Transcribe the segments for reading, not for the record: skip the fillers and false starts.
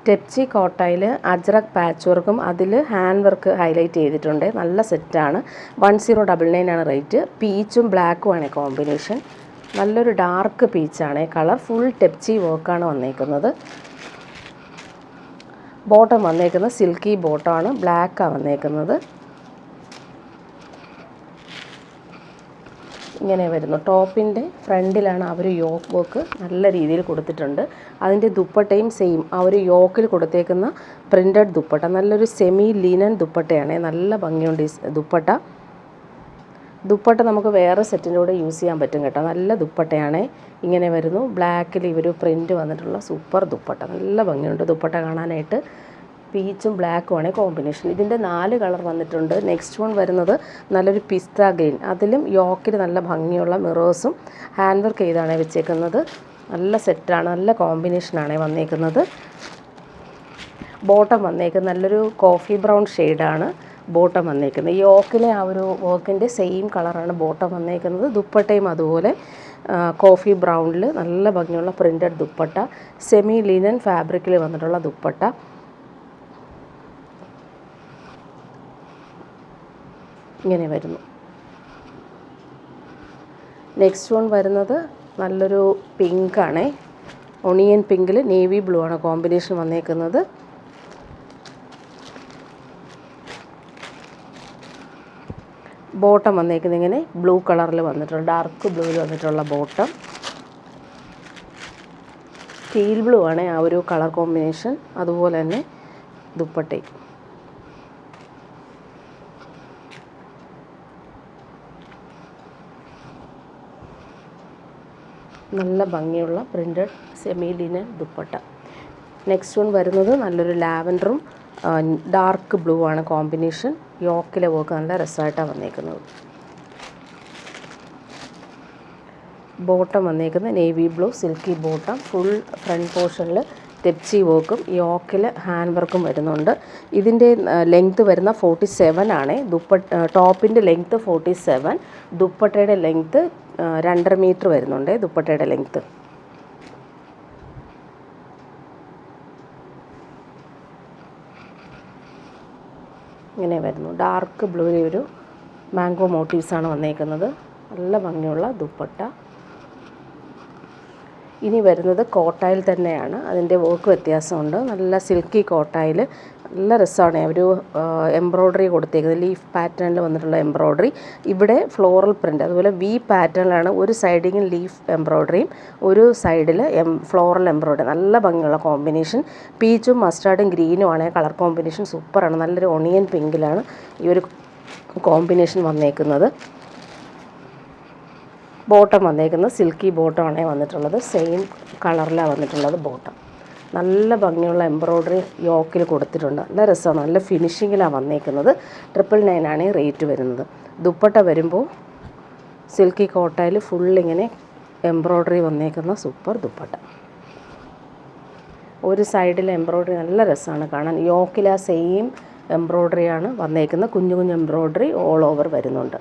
ടെപ്ചി കോട്ടയിൽ അജ്രക് പാച്ച് വർക്കും അതിൽ ഹാൻഡ് വർക്ക് ഹൈലൈറ്റ് ചെയ്തിട്ടുണ്ട്. നല്ല സെറ്റാണ്. 1099 ആണ് റേറ്റ്. പീച്ചും ബ്ലാക്കും ആണ് കോമ്പിനേഷൻ. നല്ലൊരു ഡാർക്ക് പീച്ചാണ് കളർ. ഫുൾ ടെപ്ചി വർക്കാണ് വന്നേക്കുന്നത്. ബോട്ടം വന്നേക്കുന്നത് സിൽക്കി ബോട്ടമാണ്. ബ്ലാക്കാണ് വന്നേക്കുന്നത്. ഇങ്ങനെ വരുന്നു. ടോപ്പിൻ്റെ ഫ്രണ്ടിലാണ് അവർ യോക്ക് വർക്ക് നല്ല രീതിയിൽ കൊടുത്തിട്ടുണ്ട്. അതിൻ്റെ ദുപ്പട്ടയും സെയിം ആ ഒരു യോക്കിൽ കൊടുത്തേക്കുന്ന പ്രിൻറ്റഡ് ദുപ്പട്ട. നല്ലൊരു സെമി ലിനൻ ദുപ്പട്ടയാണ്. നല്ല ഭംഗിയുണ്ട് ഈ ദുപ്പട്ട. നമുക്ക് വേറെ സെറ്റിൻ്റെ കൂടെ യൂസ് ചെയ്യാൻ പറ്റും കേട്ടോ. നല്ല ദുപ്പട്ടയാണ്. ഇങ്ങനെ വരുന്നു. ബ്ലാക്കിൽ ഇവർ പ്രിൻറ്റ് വന്നിട്ടുള്ള സൂപ്പർ ദുപ്പട്ട. നല്ല ഭംഗിയുണ്ട് ദുപ്പട്ട കാണാനായിട്ട്. പീച്ചും ബ്ലാക്കുമാണ് കോമ്പിനേഷൻ. ഇതിൻ്റെ 4 കളർ വന്നിട്ടുണ്ട്. നെക്സ്റ്റ് വൺ വരുന്നത് നല്ലൊരു പിസ്ത ഗ്രീൻ. അതിലും യോക്കിൽ നല്ല ഭംഗിയുള്ള മിറേഴ്സും ഹാൻഡ് വർക്ക് ചെയ്താണ് വെച്ചേക്കുന്നത്. നല്ല സെറ്റാണ്. നല്ല കോമ്പിനേഷനാണ് വന്നേക്കുന്നത്. ബോട്ടം വന്നേക്കുന്നത് നല്ലൊരു കോഫി ബ്രൗൺ ഷെയ്ഡാണ് ബോട്ടം വന്നേക്കുന്നത്. യോക്കിലെ ആ ഒരു വർക്കിൻ്റെ സെയിം കളറാണ് ബോട്ടം വന്നേക്കുന്നത്. ദുപ്പട്ടയും അതുപോലെ കോഫി ബ്രൗണിൽ നല്ല ഭംഗിയുള്ള പ്രിൻറ്റഡ് ദുപ്പട്ട. സെമി ലിനൻ ഫാബ്രിക്കിൽ വന്നിട്ടുള്ള ദുപ്പട്ട. ഇങ്ങനെ വരുന്നു. നെക്സ്റ്റ് വൺ വരുന്നത് നല്ലൊരു പിങ്കാണ്. ഒണിയൻ പിങ്കിൽ നേവി ബ്ലൂ ആണ് കോമ്പിനേഷൻ വന്നേക്കുന്നത്. ബോട്ടം വന്നേക്കുന്നത് ഇങ്ങനെ ബ്ലൂ കളറിൽ വന്നിട്ടുള്ള ഡാർക്ക് ബ്ലൂവിൽ വന്നിട്ടുള്ള ബോട്ടം. ടീൽ ബ്ലൂ ആണ് ആ ഒരു കളർ കോമ്പിനേഷൻ. അതുപോലെ തന്നെ ദുപ്പട്ടയും. നല്ല ഭംഗിയുള്ള printed semi linen dupatta. Next one വരുന്നത് നല്ലൊരു ലാവൻഡറും ഡാർക്ക് ബ്ലൂ ആണ് കോമ്പിനേഷൻ. യോക്കിലെ വർക്ക് നല്ല രസമായിട്ടാണ് വന്നേക്കുന്നത്. ബോട്ടം വന്നേക്കുന്നത് navy blue silky bottom. Full front പോർഷനിൽ ടെപ്ചി വർക്കും യോക്കിൽ ഹാൻഡ് വർക്കും വരുന്നുണ്ട്. ഇതിൻ്റെ ലെങ്ത്ത് വരുന്ന 47 ആണ്. ടോപ്പിൻ്റെ ലെങ്ത്ത് 47. ദുപ്പട്ടയുടെ ലെങ്ത്ത് 2.5 മീറ്റർ വരുന്നുണ്ട്. ദുപ്പട്ടയുടെ ലെങ്ത്ത് ഇങ്ങനെ വരുന്നു. ഡാർക്ക് ബ്ലൂവിൽ ഒരു മാംഗോ മോട്ടീവ്സാണ് വന്നേക്കുന്നത്. നല്ല ഭംഗിയുള്ള ദുപ്പട്ട. ഇനി വരുന്നത് കോട്ടായിൽ തന്നെയാണ്. അതിൻ്റെ വർക്ക് വ്യത്യാസമുണ്ട്. നല്ല സിൽക്കി കോട്ടായിൽ നല്ല രസമാണ്. ഒരു എംബ്രോയ്ഡറി കൊടുത്തേക്കുന്നത്. ലീഫ് പാറ്റേണിൽ വന്നിട്ടുള്ള എംബ്രോയ്ഡറി. ഇവിടെ ഫ്ലോറൽ പ്രിൻ്റ്. അതുപോലെ വി പാറ്റേണിലാണ്. ഒരു സൈഡിൽ ലീഫ് എംബ്രോയ്ഡറിയും ഒരു സൈഡിൽ ഫ്ലോറൽ എംബ്രോയ്ഡറി. നല്ല ഭംഗിയുള്ള കോമ്പിനേഷൻ. പീച്ചും മസ്റ്റാർഡും ഗ്രീനും ആണ് കളർ കോമ്പിനേഷൻ. സൂപ്പറാണ്. നല്ലൊരു ഒണിയൻ പിങ്കിലാണ് ഈ ഒരു കോമ്പിനേഷൻ വന്നേക്കുന്നത്. ബോട്ടം വന്നേക്കുന്നത് സിൽക്കി ബോട്ടമാണ് വന്നിട്ടുള്ളത്. സെയിം കളറിലാണ് വന്നിട്ടുള്ളത് ബോട്ടം. നല്ല ഭംഗിയുള്ള എംബ്രോയ്ഡറി യോക്കിൽ കൊടുത്തിട്ടുണ്ട്. നല്ല രസമാണ്. നല്ല ഫിനിഷിങ്ങിലാണ് വന്നേക്കുന്നത്. 999 ആണ് റേറ്റ് വരുന്നത്. ദുപ്പട്ട വരുമ്പോൾ സിൽക്കി കോട്ടയിൽ ഫുള്ളിങ്ങനെ എംബ്രോയ്ഡറി വന്നേക്കുന്ന സൂപ്പർ ദുപ്പട്ട. ഒരു സൈഡിൽ എംബ്രോയ്ഡറി നല്ല രസമാണ് കാണാൻ. യോക്കിൽ ആ സെയിം എംബ്രോയ്ഡറിയാണ് വന്നേക്കുന്നത്. കുഞ്ഞു കുഞ്ഞു എംബ്രോയ്ഡറി ഓൾ ഓവർ വരുന്നുണ്ട്.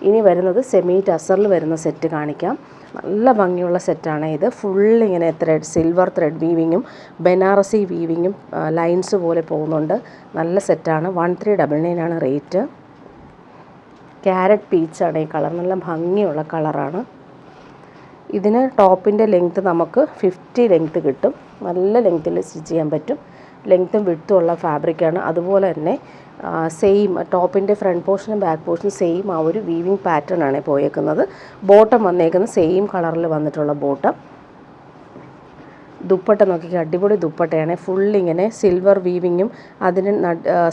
ഇനി വരുന്നത് സെമി ടസറിൽ വരുന്ന സെറ്റ് കാണിക്കാം. നല്ല ഭംഗിയുള്ള സെറ്റാണ് ഇത്. ഫുള്ളിങ്ങനെ സിൽവർ ത്രെഡ് വീവിങ്ങും ബനാറസി വീവിങ്ങും ലൈൻസ് പോലെ പോകുന്നുണ്ട്. നല്ല സെറ്റാണ്. 1399 ആണ് റേറ്റ്. ക്യാരറ്റ് പീച്ചാണ് ഈ കളർ. നല്ല ഭംഗിയുള്ള കളറാണ്. ഇതിന് ടോപ്പിൻ്റെ ലെങ്ത്ത് നമുക്ക് 50 ലെങ്ത്ത് കിട്ടും. നല്ല ലെങ്ത്തിൽ സ്റ്റിച്ച് ചെയ്യാൻ പറ്റും. ലെങ്ത്തും വിഡ്ത്തും ഉള്ള ഫാബ്രിക്കാണ്. അതുപോലെ തന്നെ സെയിം ടോപ്പിൻ്റെ ഫ്രണ്ട് പോർഷനും ബാക്ക് പോർഷനും സെയിം ആ ഒരു വീവിങ് പാറ്റേൺ ആണ് പോയേക്കുന്നത്. ബോട്ടം വന്നേക്കുന്നത് സെയിം കളറിൽ വന്നിട്ടുള്ള ബോട്ടം. ദുപ്പട്ട നോക്കിക്കുക. അടിപൊളി ദുപ്പട്ടയാണ്. ഫുള്ളിങ്ങനെ സിൽവർ വീവിങ്ങും അതിന്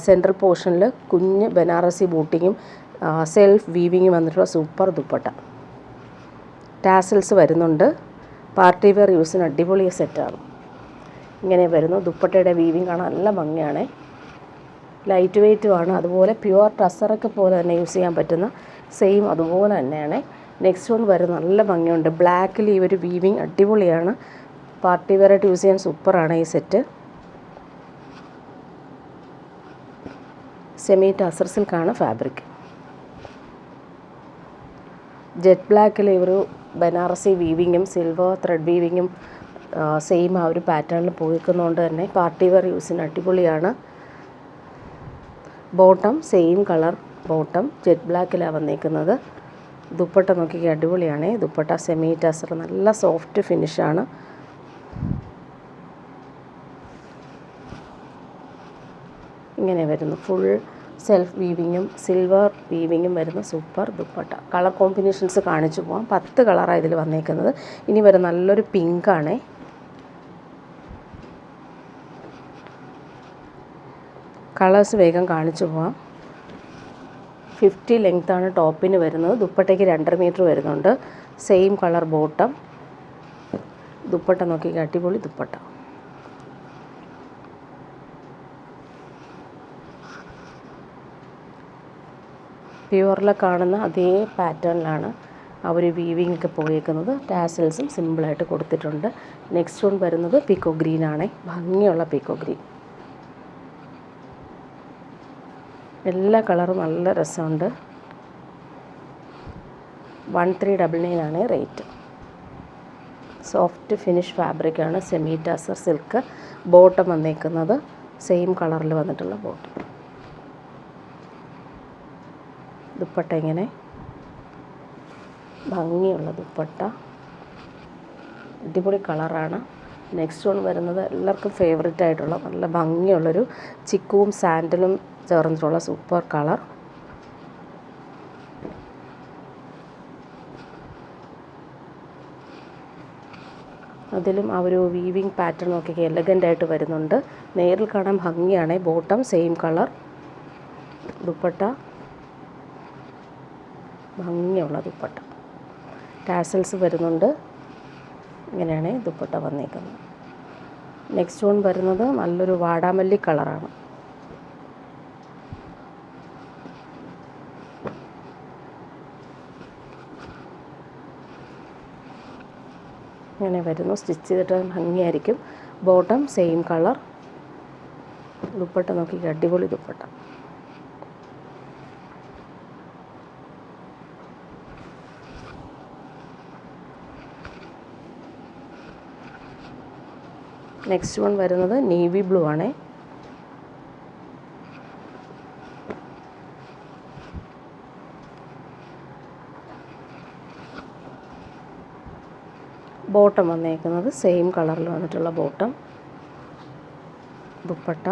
സെൻട്രൽ പോർഷനിൽ കുഞ്ഞ് ബനാറസി ബൂട്ടിങ്ങും സെൽഫ് വീവിങ്ങും വന്നിട്ടുള്ള സൂപ്പർ ദുപ്പട്ട. ടാസൽസ് വരുന്നുണ്ട്. പാർട്ടി വെയർ യൂസിന് അടിപൊളി സെറ്റാണ്. ഇങ്ങനെ വരുന്നു. ദുപ്പട്ടയുടെ വീവിങ് കാണാൻ നല്ല ഭംഗിയാണ്. ലൈറ്റ് വെയ്റ്റുമാണ്. അതുപോലെ പ്യുവർ ടസറൊക്കെ പോലെ തന്നെ യൂസ് ചെയ്യാൻ പറ്റുന്ന സെയിം അതുപോലെ തന്നെയാണ്. നെക്സ്റ്റ് വൺ വരുന്നത് നല്ല ഭംഗിയുണ്ട്. ബ്ലാക്കിൽ ഈ ഒരു വീവിങ് അടിപൊളിയാണ്. പാർട്ടി വെയറായിട്ട് യൂസ് ചെയ്യാൻ സൂപ്പറാണ് ഈ സെറ്റ്. സെമി ടസർ സിൽക്കാണ് ഫാബ്രിക്. ജെറ്റ് ബ്ലാക്കിൽ ഒരു ബനാറസി വീവിങ്ങും സിൽവർ ത്രെഡ് വീവിങ്ങും സെയിം ആ ഒരു പാറ്റേണിൽ പോയിക്കുന്നതുകൊണ്ട് തന്നെ പാർട്ടി വെയർ യൂസിന് അടിപൊളിയാണ്. Bottom same colour bottom jet ബ്ലാക്കിലാണ് വന്നിരിക്കുന്നത്. ദുപ്പട്ട നോക്കിക്കുക, അടിപൊളിയാണ്. ദുപ്പട്ട സെമി ടസർ, നല്ല സോഫ്റ്റ് ഫിനിഷാണ്. ഇങ്ങനെ വരുന്നു. ഫുൾ സെൽഫ് വീവിങ്ങും സിൽവർ വീവിങ്ങും വരുന്ന സൂപ്പർ ദുപ്പട്ട. കളർ കോമ്പിനേഷൻസ് കാണിച്ചു പോകാം. 10 കളറാണ് ഇതിൽ വന്നേക്കുന്നത്. ഇനി വരും നല്ലൊരു പിങ്കാണേ. കളേഴ്സ് വേഗം കാണിച്ചു പോകാം. 50 ലെങ്ത്താണ് ടോപ്പിന് വരുന്നത്. ദുപ്പട്ടയ്ക്ക് 2.5 മീറ്റർ വരുന്നുണ്ട്. Same colour bottom. ദുപ്പട്ട നോക്കി, അടിപൊളി ദുപ്പട്ട. പ്യുവറിൽ കാണുന്ന അതേ പാറ്റേണിലാണ് ആ ഒരു വീവിങ് ഒക്കെ പോയേക്കുന്നത്. ടാസൽസും സിമ്പിളായിട്ട് കൊടുത്തിട്ടുണ്ട്. നെക്സ്റ്റ് വൺ വരുന്നത് പീക്കോ ഗ്രീൻ ആണ്. ഭംഗിയുള്ള പീക്കോ ഗ്രീൻ. എല്ലാ കളറും നല്ല രസമുണ്ട്. 1399 ആണ് റേറ്റ്. സോഫ്റ്റ് ഫിനിഷ് ഫാബ്രിക്കാണ്. Semi tussar silk. ബോട്ടം വന്നേക്കുന്നത് സെയിം കളറിൽ വന്നിട്ടുള്ള ബോട്ടം. ദുപ്പട്ട ഇങ്ങനെ ഭംഗിയുള്ള ദുപ്പട്ട, അടിപൊളി കളറാണ്. നെക്സ്റ്റ് വൺ വരുന്നത് എല്ലാവർക്കും ഫേവറേറ്റ് ആയിട്ടുള്ള നല്ല ഭംഗിയുള്ളൊരു ചിക്കുവും സാൻഡലും ചേർന്നിട്ടുള്ള സൂപ്പർ കളർ. അതിലും ആ ഒരു വീവിങ് പാറ്റേൺ നോക്കിയൊക്കെ എലഗൻ്റ് ആയിട്ട് വരുന്നുണ്ട്. നേരിൽ കാണാൻ ഭംഗിയാണ്. Bottom same colour. ദുപ്പട്ട ഭംഗിയുള്ള ദുപ്പട്ട. ടാസൽസ് വരുന്നുണ്ട്. ഇങ്ങനെയാണ് ദുപ്പട്ട വന്നേക്കുന്നത്. നെക്സ്റ്റ് വൺ വരുന്നത് നല്ലൊരു വാടാമല്ലി കളറാണ്. ഇങ്ങനെ വരുന്നു. സ്റ്റിച്ച് ചെയ്തിട്ട് ഭംഗിയായിരിക്കും. Bottom same colour. ദുപ്പട്ട നോക്കി, അടിപൊളി ദുപ്പട്ട. നെക്സ്റ്റ് വൺ വരുന്നത് നേവി ബ്ലൂ ആണ്. ബോട്ടം വന്നേക്കുന്നത് സെയിം കളറിൽ വന്നിട്ടുള്ള ബോട്ടം. ദുപ്പട്ട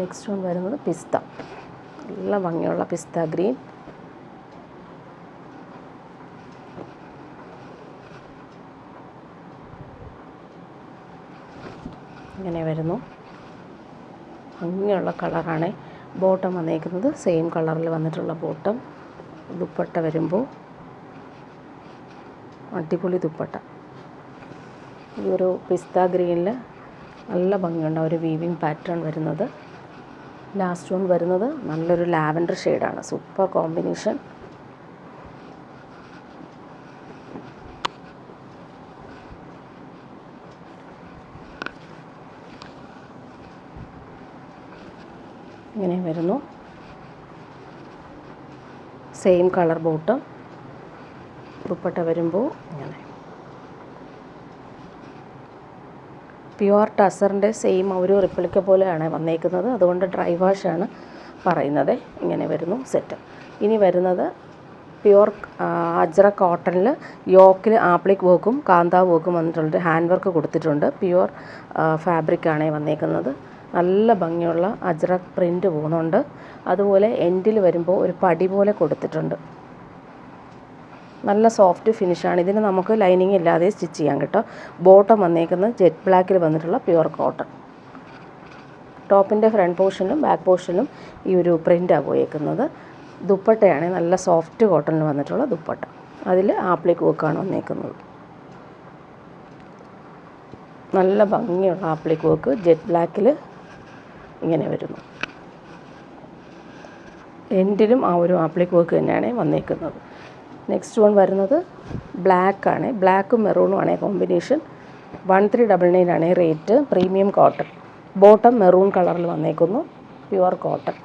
നെക്സ്റ്റ് വൺ വരുന്നത് പിസ്ത. നല്ല ഭംഗിയുള്ള പിസ്ത ഗ്രീൻ. ഇങ്ങനെ വരുന്നു. ഭംഗിയുള്ള കളറാണ്. ബോട്ടം വന്നേക്കുന്നത് സെയിം കളറിൽ വന്നിട്ടുള്ള ബോട്ടം. ദുപ്പട്ട വരുമ്പോൾ അടിപൊളി ദുപ്പട്ട. ഈ ഒരു പിസ്ത ഗ്രീനിൽ നല്ല ഭംഗിയുണ്ട് ഒരു വീവിങ് പാറ്റേൺ വരുന്നത്. ലാസ്റ്റ് വൺ വരുന്നത് നല്ലൊരു ലാവൻഡർ ഷെയ്ഡാണ്. Super combination. ഇങ്ങനെ വരുന്നു. Same colour bottom. ദുപ്പട്ട വരുമ്പോൾ ഇങ്ങനെ പ്യുവർ ടസറിൻ്റെ സെയിം ഒരു റിപ്ലിക്ക പോലെയാണ് വന്നേക്കുന്നത്. അതുകൊണ്ട് ഡ്രൈ വാഷാണ് പറയുന്നത്. ഇങ്ങനെ വരുന്നു സെറ്റ്. ഇനി വരുന്നത് പ്യുവർ അജ്ര കോട്ടണിൽ യോക്കിൽ ആപ്ലിക് വർക്കും കാന്താ വർക്കും വന്നിട്ടുള്ളൊരു ഹാൻഡ് വർക്ക് കൊടുത്തിട്ടുണ്ട്. പ്യുവർ ഫാബ്രിക്കാണ് വന്നേക്കുന്നത്. നല്ല ഭംഗിയുള്ള അജ്രക് പ്രിൻ്റ് പോകുന്നുണ്ട്. അതുപോലെ എൻഡിൽ വരുമ്പോൾ ഒരു പടി പോലെ കൊടുത്തിട്ടുണ്ട്. നല്ല സോഫ്റ്റ് ഫിനിഷാണ്. ഇതിന് നമുക്ക് ലൈനിങ് ഇല്ലാതെ സ്റ്റിച്ച് ചെയ്യാൻ കേട്ടോ. ബോട്ടം വന്നേക്കുന്നത് ജെറ്റ് ബ്ലാക്കിൽ വന്നിട്ടുള്ള പ്യുവർ കോട്ടൺ. ടോപ്പിൻ്റെ ഫ്രണ്ട് പോർഷനിലും ബാക്ക് പോർഷനിലും ഈ ഒരു പ്രിൻ്റാണ് പോയേക്കുന്നത്. ദുപ്പട്ടയാണ് നല്ല സോഫ്റ്റ് കോട്ടണിൽ വന്നിട്ടുള്ള ദുപ്പട്ട. അതിൽ ആപ്ലിക് വർക്കാണ് വന്നേക്കുന്നത്. നല്ല ഭംഗിയുള്ള ആപ്ലിക് വർക്ക് ജെറ്റ് ബ്ലാക്കിൽ ഇങ്ങനെ വരുന്നു. എൻഡിലും ആ ഒരു ആപ്ലിക് വർക്ക് തന്നെയാണ് വന്നേക്കുന്നത്. നെക്സ്റ്റ് വൺ വരുന്നത് ബ്ലാക്കാണ്. ബ്ലാക്കും മെറൂണുമാണ് കോമ്പിനേഷൻ. 1399 ആണ് rate. Premium cotton. Bottom maroon കളറിൽ വന്നേക്കുന്നു. Pure cotton.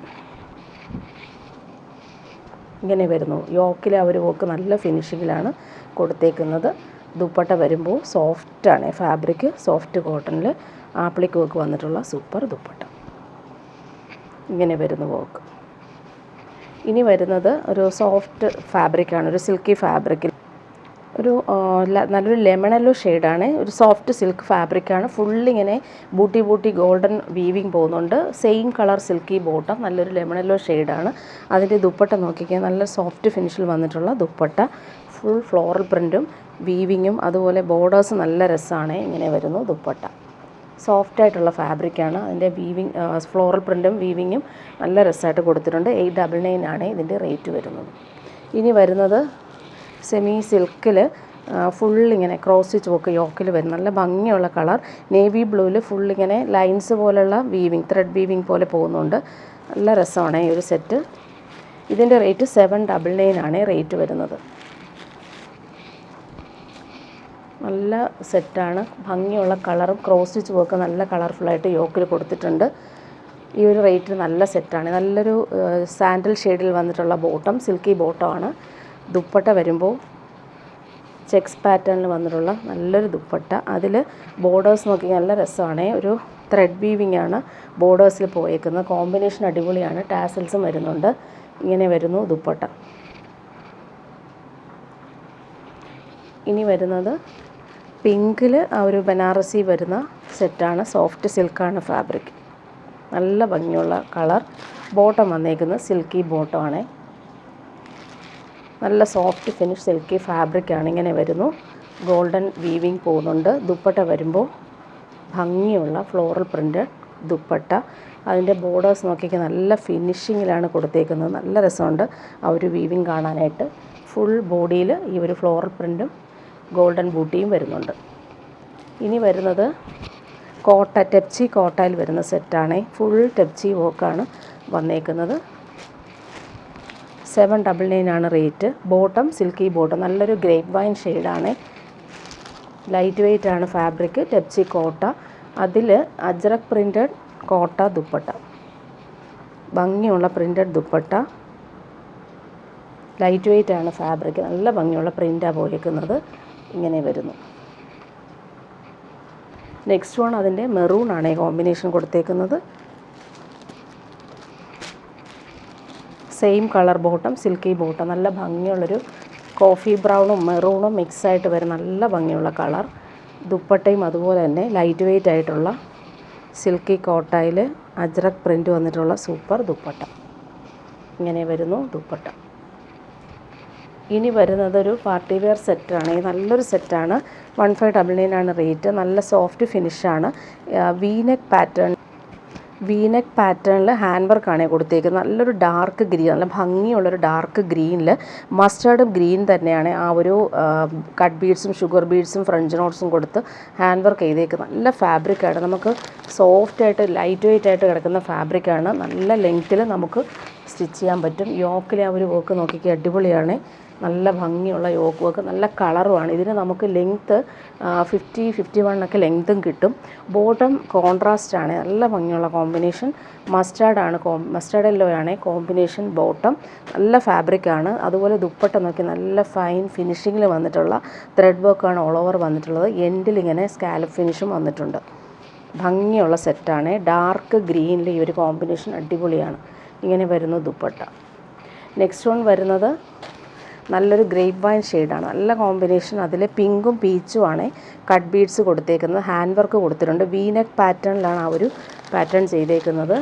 ഇങ്ങനെ വരുന്നു. യോക്കിൽ അവർ വർക്ക് നല്ല ഫിനിഷിങ്ങിലാണ് കൊടുത്തേക്കുന്നത്. ദുപ്പട്ട വരുമ്പോൾ സോഫ്റ്റാണ്, ഫാബ്രിക് സോഫ്റ്റ് കോട്ടണിൽ ആപ്ലിക് വർക്ക് വന്നിട്ടുള്ള സൂപ്പർ ദുപ്പട്ട. ഇങ്ങനെ വരുന്നു വർക്ക്. ഇനി വരുന്നത് ഒരു സോഫ്റ്റ് ഫാബ്രിക്കാണ്, ഒരു സിൽക്കി ഫാബ്രിക്കിൽ ഒരു നല്ലൊരു ലെമൺ യെല്ലോ ഷെയ്ഡാണ്, ഒരു സോഫ്റ്റ് സിൽക്ക് ഫാബ്രിക്കാണ്. ഫുള്ളിങ്ങനെ ബൂട്ടി ഗോൾഡൻ വീവിങ് പോകുന്നുണ്ട്. സെയിം കളർ സിൽക്കി ബോട്ടം, നല്ലൊരു ലെമൺ യെല്ലോ ഷെയ്ഡാണ്. അതിൻ്റെ ദുപ്പട്ട നോക്കിക്കാൻ നല്ല സോഫ്റ്റ് ഫിനിഷിൽ വന്നിട്ടുള്ള ദുപ്പട്ട, ഫുൾ ഫ്ലോറൽ പ്രിൻറ്റും വീവിങ്ങും അതുപോലെ ബോർഡേഴ്സ് നല്ല രസമാണ്. ഇങ്ങനെ വരുന്നു ദുപ്പട്ട. സോഫ്റ്റായിട്ടുള്ള ഫാബ്രിക്കാണ്. അതിൻ്റെ ഫ്ലോറൽ പ്രിൻറ്റും വീവിങ്ങും നല്ല രസമായിട്ട് കൊടുത്തിട്ടുണ്ട്. 899 ആണ് ഇതിൻ്റെ റേറ്റ് വരുന്നത്. ഇനി വരുന്നത് സെമി സിൽക്കിൽ ഫുള്ളിങ്ങനെ ക്രോസ് സ്റ്റിച്ച് വർക്ക് യോക്കിൽ വരും. നല്ല ഭംഗിയുള്ള കളർ, നേവി ബ്ലൂവിൽ ഫുള്ളിങ്ങനെ ലൈൻസ് പോലുള്ള വീവിങ്, ത്രെഡ് വീവിങ് പോലെ പോകുന്നുണ്ട്. നല്ല രസമാണ് ഈ ഒരു സെറ്റ്. ഇതിൻ്റെ റേറ്റ് 799 ആണ് റേറ്റ് വരുന്നത്. നല്ല സെറ്റാണ്, ഭംഗിയുള്ള കളറും ക്രോസ് സ്റ്റിച്ച് വർക്ക് നല്ല കളർഫുള്ളായിട്ട് യോക്കിൽ കൊടുത്തിട്ടുണ്ട്. ഈ ഒരു റേറ്റിന് നല്ല സെറ്റാണ്. നല്ലൊരു സാൻഡൽ ഷെയ്ഡിൽ വന്നിട്ടുള്ള ബോട്ടം, സിൽക്കി ബോട്ടമാണ്. ദുപ്പട്ട വരുമ്പോൾ ചെക്സ് പാറ്റേണിൽ വന്നിട്ടുള്ള നല്ലൊരു ദുപ്പട്ട. അതിൽ ബോർഡേഴ്സ് നോക്കി നല്ല രസമാണ്, ഒരു ത്രെഡ് വീവിങ് ആണ് ബോർഡേഴ്സിൽ പോയേക്കുന്നത്. കോമ്പിനേഷൻ അടിപൊളിയാണ്, ടാസൽസും വരുന്നുണ്ട്. ഇങ്ങനെ വരുന്നു ദുപ്പട്ട. ഇനി വരുന്നത് പിങ്കിൽ ആ ഒരു ബനാറസി വരുന്ന സെറ്റാണ്. സോഫ്റ്റ് സിൽക്കാണ് ഫാബ്രിക്, നല്ല ഭംഗിയുള്ള കളർ. ബോട്ടം വന്നേക്കുന്നത് സിൽക്കി ബോട്ടമാണ്, നല്ല സോഫ്റ്റ് ഫിനിഷ് സിൽക്കി ഫാബ്രിക്കാണ്. ഇങ്ങനെ വരുന്നു, ഗോൾഡൻ വീവിങ് പോകുന്നുണ്ട്. ദുപ്പട്ട വരുമ്പോൾ ഭംഗിയുള്ള ഫ്ലോറൽ പ്രിൻ്റ് ദുപ്പട്ട. അതിൻ്റെ ബോർഡേഴ്സ് നോക്കിയൊക്കെ നല്ല ഫിനിഷിങ്ങിലാണ് കൊടുത്തേക്കുന്നത്. നല്ല രസമുണ്ട് ആ ഒരു വീവിങ് കാണാനായിട്ട്. ഫുൾ ബോഡിയിൽ ഈ ഒരു ഫ്ലോറൽ പ്രിൻറ്റും ഗോൾഡൻ ബൂട്ടിയും വരുന്നുണ്ട്. ഇനി വരുന്നത് ടെപ്ചി കോട്ടയിൽ വരുന്ന സെറ്റാണ്. ഫുൾ ടെപ്ചി വർക്കാണ് വന്നേക്കുന്നത്. 799 ആണ് റേറ്റ്. ബോട്ടം സിൽക്കി ബോട്ടം, നല്ലൊരു ഗ്രേപ്പ് വൈൻ ഷെയ്ഡാണ്. ലൈറ്റ് വെയ്റ്റ് ആണ് ഫാബ്രിക്. ടെപ്ചി കോട്ട, അതിൽ അജ്രക് പ്രിൻറ്റഡ് കോട്ട ദുപ്പട്ട, ഭംഗിയുള്ള പ്രിൻറ്റഡ് ദുപ്പട്ട. ലൈറ്റ് വെയ്റ്റ് ആണ് ഫാബ്രിക്, നല്ല ഭംഗിയുള്ള പ്രിൻ്റാണ് പോയിരിക്കുന്നത്. ഇങ്ങനെ വരുന്നു. നെക്സ്റ്റ് വൺ അതിൻ്റെ മെറൂൺ ആണ് കോമ്പിനേഷൻ കൊടുത്തേക്കുന്നത്. Same colour bottom, silky bottom, നല്ല ഭംഗിയുള്ളൊരു കോഫി ബ്രൗണും മെറൂണും മിക്സായിട്ട് വരും, നല്ല ഭംഗിയുള്ള കളർ. ദുപ്പട്ടയും അതുപോലെ തന്നെ ലൈറ്റ് വെയ്റ്റ് ആയിട്ടുള്ള സിൽക്കി കോട്ടയിൽ അജ്രക് പ്രിൻ്റ് വന്നിട്ടുള്ള സൂപ്പർ ദുപ്പട്ട. ഇങ്ങനെ വരുന്നു ദുപ്പട്ട. ഇനി വരുന്നത് ഒരു പാർട്ടി വെയർ സെറ്റാണ്. നല്ലൊരു സെറ്റാണ്. 1599 ആണ് റേറ്റ്. നല്ല സോഫ്റ്റ് ഫിനിഷാണ്. വീനെക്ക് പാറ്റേണിൽ ഹാൻഡ് വർക്കാണ് കൊടുത്തേക്കുന്നത്. നല്ലൊരു ഡാർക്ക് ഗ്രീൻ, നല്ല ഭംഗിയുള്ളൊരു ഡാർക്ക് ഗ്രീനിൽ മസ്റ്റേർഡ് ഗ്രീൻ തന്നെയാണ് ആ ഒരു കട്ട് ബീഡ്സും ഷുഗർ ബീഡ്സും ഫ്രഞ്ച് നോട്ട്സും കൊടുത്ത് ഹാൻഡ് വർക്ക് ചെയ്തേക്കുന്നത്. നല്ല ഫാബ്രിക്കാണ്, നമുക്ക് സോഫ്റ്റായിട്ട് ലൈറ്റ് വെയ്റ്റ് ആയിട്ട് കിടക്കുന്ന ഫാബ്രിക്കാണ്. നല്ല ലെങ്ത്തിൽ നമുക്ക് സ്റ്റിച്ച് ചെയ്യാൻ പറ്റും. യോക്കിലെ ആ ഒരു വർക്ക് നോക്കിക്കുക, അടിപൊളിയാണ്. നല്ല ഭംഗിയുള്ള യോക്ക് വർക്ക്, നല്ല കളറുമാണ്. ഇതിന് നമുക്ക് ലെങ്ത്ത് 50-51 ഒക്കെ ലെങ്ത്തും കിട്ടും. ബോട്ടം കോൺട്രാസ്റ്റ് ആണ്, നല്ല ഭംഗിയുള്ള കോമ്പിനേഷൻ. മസ്റ്റാർഡ് യെല്ലോ ആണ് കോമ്പിനേഷൻ ബോട്ടം. നല്ല ഫാബ്രിക്കാണ്. അതുപോലെ ദുപ്പട്ട നോക്കി നല്ല ഫൈൻ ഫിനിഷിങ്ങിൽ വന്നിട്ടുള്ള ത്രെഡ് വർക്കാണ് ഓൾ ഓവർ വന്നിട്ടുള്ളത്. എൻഡിൽ ഇങ്ങനെ സ്കാലപ്പ് ഫിനിഷും വന്നിട്ടുണ്ട്. ഭംഗിയുള്ള സെറ്റാണ്. ഡാർക്ക് ഗ്രീനിൽ ഈ ഒരു കോമ്പിനേഷൻ അടിപൊളിയാണ്. ഇങ്ങനെ വരുന്നു ദുപ്പട്ട. നെക്സ്റ്റ് വൺ വരുന്നത് നല്ലൊരു ഗ്രേപ്പ് വൈൻ ഷെയ്ഡാണ്, നല്ല കോമ്പിനേഷൻ. അതിൽ പിങ്കും പീച്ചുമാണ് കട്ട് ബീഡ്സ് കൊടുത്തേക്കുന്നത്. ഹാൻഡ് വർക്ക് കൊടുത്തിട്ടുണ്ട്. വീനെക്ക് പാറ്റേണിലാണ് ആ ഒരു പാറ്റേൺ ചെയ്തേക്കുന്നത്.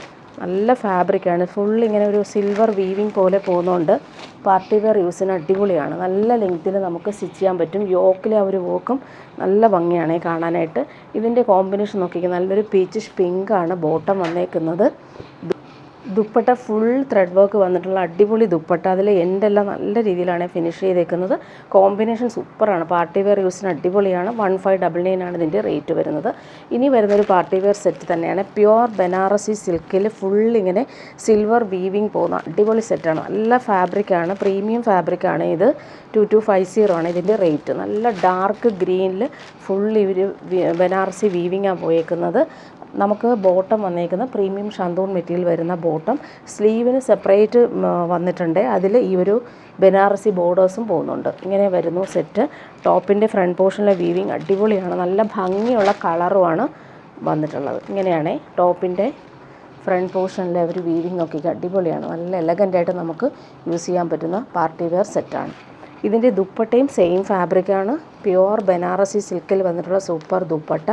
നല്ല ഫാബ്രിക്കാണ്. ഫുൾ ഇങ്ങനെ ഒരു സിൽവർ വീവിങ് പോലെ പോകുന്നുണ്ട്. പാർട്ടി വെയർ യൂസിന് അടിപൊളിയാണ്. നല്ല ലെങ്ത്തിൽ നമുക്ക് സ്റ്റിച്ച് ചെയ്യാൻ പറ്റും. യോക്കിലെ ആ ഒരു വോക്കും നല്ല ഭംഗിയാണ് കാണാനായിട്ട്. ഇതിൻ്റെ കോമ്പിനേഷൻ നോക്കിക്കുക, നല്ലൊരു പീച്ചിഷ് പിങ്കാണ് ബോട്ടം വന്നേക്കുന്നത്. ദുപ്പട്ട ഫുൾ ത്രെഡ് വർക്ക് വന്നിട്ടുള്ള അടിപൊളി ദുപ്പട്ട. അതിൽ എൻഡെല്ലാം നല്ല രീതിയിലാണ് ഫിനിഷ് ചെയ്തേക്കുന്നത്. കോമ്പിനേഷൻ സൂപ്പറാണ്, പാർട്ടി വെയർ യൂസിന് അടിപൊളിയാണ്. 1599 ആണ് ഇതിൻ്റെ റേറ്റ് വരുന്നത്. ഇനി വരുന്നൊരു പാർട്ടി വെയർ സെറ്റ് തന്നെയാണ്. പ്യുവർ ബനാറസി സിൽക്കിൽ ഫുൾ ഇങ്ങനെ സിൽവർ വീവിങ് പോകുന്ന അടിപൊളി സെറ്റാണ്. നല്ല ഫാബ്രിക്കാണ്, പ്രീമിയം ഫാബ്രിക്കാണ് ഇത്. 2250 ആണ് ഇതിൻ്റെ റേറ്റ്. നല്ല ഡാർക്ക് ഗ്രീനിൽ ഫുൾ ഇവർ ബനാറസി വീവിങ്ങാണ് പോയേക്കുന്നത്. നമുക്ക് ബോട്ടം വന്നേക്കുന്ന പ്രീമിയം ഷന്തൂൺ മെറ്റീരിയൽ വരുന്ന ബോട്ടം, സ്ലീവിന് സെപ്പറേറ്റ് വന്നിട്ടുണ്ട്. അതിൽ ഈ ഒരു ബനാറസി ബോർഡേഴ്സും പോകുന്നുണ്ട്. ഇങ്ങനെ വരുന്നു സെറ്റ്. ടോപ്പിൻ്റെ ഫ്രണ്ട് പോർഷനിലെ വീവിങ് അടിപൊളിയാണ്, നല്ല ഭംഗിയുള്ള കളറുമാണ് വന്നിട്ടുള്ളത്. ഇങ്ങനെയാണ് ടോപ്പിൻ്റെ ഫ്രണ്ട് പോർഷനിലെ ഒരു വീവിങ് നോക്കിയിട്ട് അടിപൊളിയാണ്, നല്ല എലഗൻ്റായിട്ട് നമുക്ക് യൂസ് ചെയ്യാൻ പറ്റുന്ന പാർട്ടി വെയർ സെറ്റാണ്. ഇതിൻ്റെ ദുപ്പട്ടയും സെയിം ഫാബ്രിക്കാണ്, പ്യുവർ ബനാറസി സിൽക്കിൽ വന്നിട്ടുള്ള സൂപ്പർ ദുപ്പട്ട.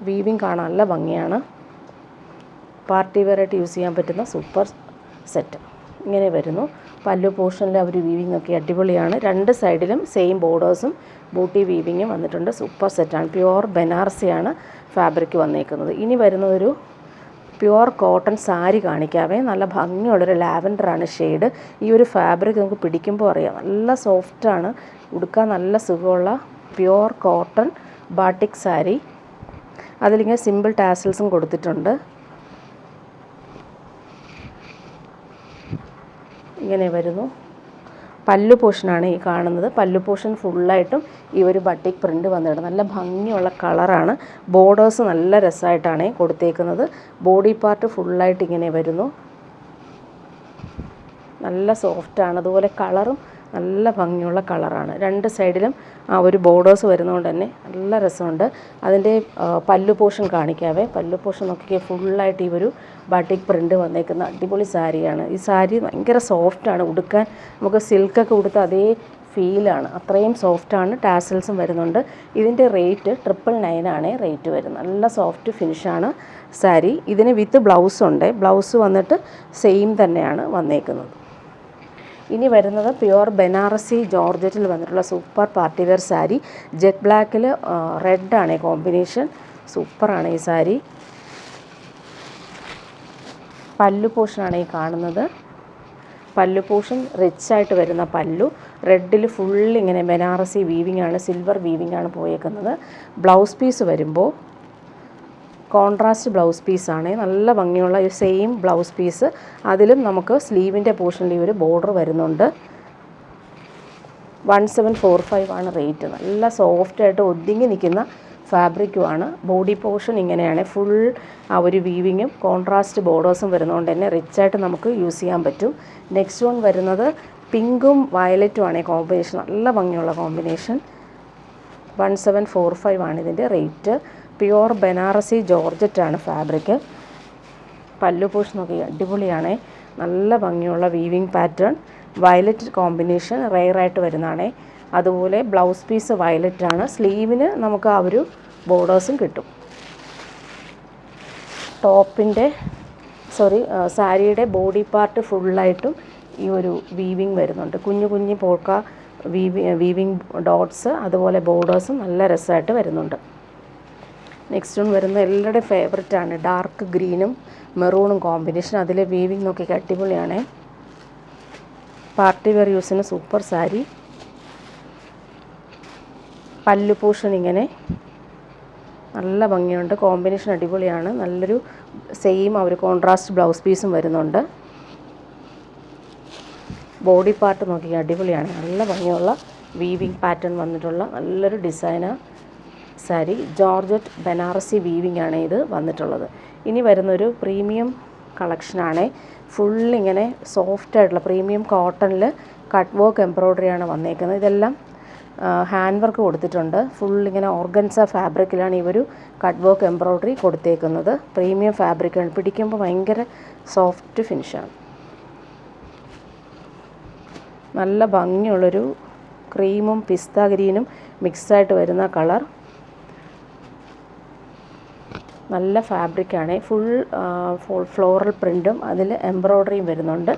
വീവിങ് കാണാൻ നല്ല ഭംഗിയാണ്, പാർട്ടി വെയറായിട്ട് യൂസ് ചെയ്യാൻ പറ്റുന്ന സൂപ്പർ സെറ്റ്. ഇങ്ങനെ വരുന്നു. പല്ലു പോർഷനിൽ അവർ വീവിങ് ഒക്കെ അടിപൊളിയാണ്. രണ്ട് സൈഡിലും സെയിം ബോർഡേഴ്സും ബൂട്ടി വീവിങ്ങും വന്നിട്ടുണ്ട്. സൂപ്പർ സെറ്റാണ്, പ്യുവർ ബനാറസിയാണ് ഫാബ്രിക് വന്നേക്കുന്നത്. ഇനി വരുന്നതൊരു പ്യുവർ കോട്ടൺ സാരി കാണിക്കാവേ. നല്ല ഭംഗിയുള്ളൊരു ലാവൻഡറാണ് ഷെയ്ഡ്. ഈ ഒരു ഫാബ്രിക് നമുക്ക് പിടിക്കുമ്പോൾ അറിയാം, നല്ല സോഫ്റ്റാണ്, ഉടുക്കാൻ നല്ല സുഖമുള്ള പ്യുവർ കോട്ടൺ ബാട്ടിക് സാരി. അതിലിങ്ങനെ സിമ്പിൾ ടാസൽസും കൊടുത്തിട്ടുണ്ട്. ഇങ്ങനെ വരുന്നു. പല്ലു പോർഷനാണ് ഈ കാണുന്നത്. പല്ലു പോർഷൻ ഫുള്ളായിട്ടും ഈ ഒരു ബട്ടിക് പ്രിൻ്റ് വന്നിട്ട് നല്ല ഭംഗിയുള്ള കളറാണ്. ബോർഡേഴ്സ് നല്ല രസമായിട്ടാണ് കൊടുത്തേക്കുന്നത്. ബോഡി പാർട്ട് ഫുള്ളായിട്ട് ഇങ്ങനെ വരുന്നു, നല്ല സോഫ്റ്റാണ്. അതുപോലെ കളറും നല്ല ഭംഗിയുള്ള കളറാണ്. രണ്ട് സൈഡിലും ആ ഒരു ബോർഡേഴ്സ് വരുന്നതുകൊണ്ട് തന്നെ നല്ല രസമുണ്ട്. അതിൻ്റെ പല്ലു പോർഷൻ കാണിക്കാവേ. പല്ലു പോർഷൻ നോക്കിയാൽ ഫുള്ളായിട്ട് ഈ ഒരു ബാട്ടിക് പ്രിൻ്റ് വന്നേക്കുന്ന അടിപൊളി സാരിയാണ്. ഈ സാരി ഭയങ്കര സോഫ്റ്റാണ്, ഉടുക്കാൻ നമുക്ക് സിൽക്കൊക്കെ ഉടുത്ത അതേ ഫീലാണ്, അത്രയും സോഫ്റ്റാണ്. ടാസൽസും വരുന്നുണ്ട്. ഇതിൻ്റെ റേറ്റ് 999 ആണ് റേറ്റ് വരുന്നത്. നല്ല സോഫ്റ്റ് ഫിനിഷാണ് സാരി. ഇതിന് വിത്ത് ബ്ലൗസുണ്ട്. ബ്ലൗസ് വന്നിട്ട് സെയിം തന്നെയാണ് വന്നേക്കുന്നത്. ഇനി വരുന്നത് പ്യുവർ ബനാറസി ജോർജറ്റിൽ വന്നിട്ടുള്ള super party wear sari. Jet ബ്ലാക്കിൽ റെഡാണ് കോമ്പിനേഷൻ, സൂപ്പറാണ് ഈ സാരി. പല്ലു പോർഷനാണ് ഈ കാണുന്നത്. പല്ലു പോർഷൻ റിച്ചായിട്ട് വരുന്ന പല്ലു. റെഡിൽ ഫുൾ ഇങ്ങനെ ബനാറസി വീവിംഗ് ആണ്, സിൽവർ വീവിംഗ് ആണ് പോയേക്കുന്നത്. ബ്ലൗസ് പീസ് വരുമ്പോൾ കോൺട്രാസ്റ്റ് ബ്ലൗസ് പീസാണ്, നല്ല ഭംഗിയുള്ള ഒരു സെയിം ബ്ലൗസ് പീസ്. അതിലും നമുക്ക് സ്ലീവിൻ്റെ പോർഷനിൽ ഈ ഒരു ബോർഡർ വരുന്നുണ്ട്. 1745 ആണ് റേറ്റ്. നല്ല സോഫ്റ്റായിട്ട് ഒതുങ്ങി നിൽക്കുന്ന ഫാബ്രിക്കുമാണ്. ബോഡി പോർഷൻ ഇങ്ങനെയാണ്, ഫുൾ ആ ഒരു വീവിങ്ങും കോൺട്രാസ്റ്റ് ബോർഡേഴ്സും വരുന്നതുകൊണ്ട് തന്നെ റിച്ചായിട്ട് നമുക്ക് യൂസ് ചെയ്യാൻ പറ്റും. നെക്സ്റ്റ് വൺ വരുന്നത് പിങ്കും വയലറ്റും ആണ് കോമ്പിനേഷൻ, നല്ല ഭംഗിയുള്ള കോമ്പിനേഷൻ. 1745 ആണ് ഇതിൻ്റെ റേറ്റ്. പ്യുവർ ബനാറസി ജോർജറ്റാണ് ഫാബ്രിക്. പല്ലു പോർഷൻ നോക്കി അടിപൊളിയാണ്, നല്ല ഭംഗിയുള്ള വീവിങ് പാറ്റേൺ. വയലറ്റ് കോമ്പിനേഷൻ റെയറായിട്ട് വരുന്നതാണ്. അതുപോലെ ബ്ലൗസ് പീസ് വയലറ്റാണ്. സ്ലീവിന് നമുക്ക് ആ ഒരു ബോർഡേഴ്സും കിട്ടും. സാരിയുടെ ബോഡി പാർട്ട് ഫുള്ളായിട്ടും ഈ ഒരു വീവിങ് വരുന്നുണ്ട്. കുഞ്ഞു കുഞ്ഞു പോൾക്ക വീവിങ് ഡോട്ട്സ്, അതുപോലെ ബോർഡേഴ്സും നല്ല രസമായിട്ട് വരുന്നുണ്ട്. നെക്സ്റ്റ് വൺ വരുന്ന എല്ലാവരുടെയും ഫേവററ്റാണ്, ഡാർക്ക് ഗ്രീനും മെറൂണും കോമ്പിനേഷൻ. അതിലെ വീവിങ് നോക്കി അടിപൊളിയാണ്. പാർട്ടി വെയർ യൂസിന് സൂപ്പർ സാരി. പല്ലു പോർഷൻ ഇങ്ങനെ നല്ല ഭംഗിയുണ്ട്, കോമ്പിനേഷൻ അടിപൊളിയാണ്. നല്ലൊരു സെയിം ആ ഒരു കോൺട്രാസ്റ്റ് ബ്ലൗസ് പീസും വരുന്നുണ്ട്. ബോഡി പാർട്ട് നോക്കി അടിപൊളിയാണ്, നല്ല ഭംഗിയുള്ള വീവിങ് പാറ്റേൺ വന്നിട്ടുള്ള നല്ലൊരു designer sari. Georgette Banarasi weaving ആണ് ഇത് വന്നിട്ടുള്ളത്. ഇനി വരുന്നൊരു പ്രീമിയം കളക്ഷനാണ്. ഫുള്ളിങ്ങനെ സോഫ്റ്റായിട്ടുള്ള പ്രീമിയം കോട്ടണിൽ കട്ട് വർക്ക് എംബ്രോയ്ഡറിയാണ് വന്നേക്കുന്നത്. ഇതെല്ലാം ഹാൻഡ് വർക്ക് കൊടുത്തിട്ടുണ്ട്. ഫുള്ളിങ്ങനെ ഓർഗൻസ ഫാബ്രിക്കിലാണ് ഈ ഒരു കട്ട് വർക്ക് എംബ്രോയ്ഡറി കൊടുത്തേക്കുന്നത്. പ്രീമിയം ഫാബ്രിക്കാണ്, പിടിക്കുമ്പോൾ ഭയങ്കര സോഫ്റ്റ് ഫിനിഷാണ്. നല്ല ഭംഗിയുള്ളൊരു ക്രീമും പിസ്ത ഗ്രീനും മിക്സായിട്ട് വരുന്ന കളർ. നല്ല ഫാബ്രിക്കാണ്. ഫുൾ ഫ്ലോറൽ പ്രിൻറ്റും അതിൽ എംബ്രോയ്ഡറിയും വരുന്നുണ്ട്.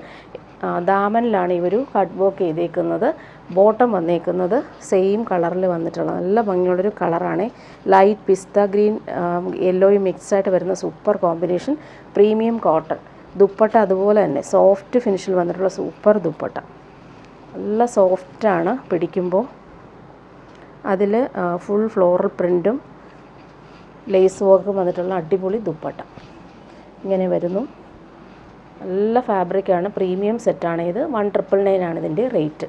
ദാമനിലാണ് ഈ ഒരു കട്ട് വർക്ക് ചെയ്തേക്കുന്നത്. ബോട്ടം വന്നേക്കുന്നത് സെയിം കളറിൽ വന്നിട്ടുള്ള നല്ല ഭംഗിയുള്ളൊരു കളറാണ്. ലൈറ്റ് പിസ്ത ഗ്രീൻ യെല്ലോയും മിക്സായിട്ട് വരുന്ന super combination. Premium cotton. Dupatta അതുപോലെ തന്നെ സോഫ്റ്റ് ഫിനിഷിൽ വന്നിട്ടുള്ള സൂപ്പർ ദുപ്പട്ട, നല്ല സോഫ്റ്റാണ് പിടിക്കുമ്പോൾ. അതിൽ ഫുൾ ഫ്ലോറൽ പ്രിൻറ്റും ലേസ് വർക്കും വന്നിട്ടുള്ള അടിപൊളി ദുപ്പട്ട ഇങ്ങനെ വരുന്നു. നല്ല ഫാബ്രിക്കാണ്, പ്രീമിയം സെറ്റാണ് ഇത്. 1999 ആണ് ഇതിൻ്റെ റേറ്റ്.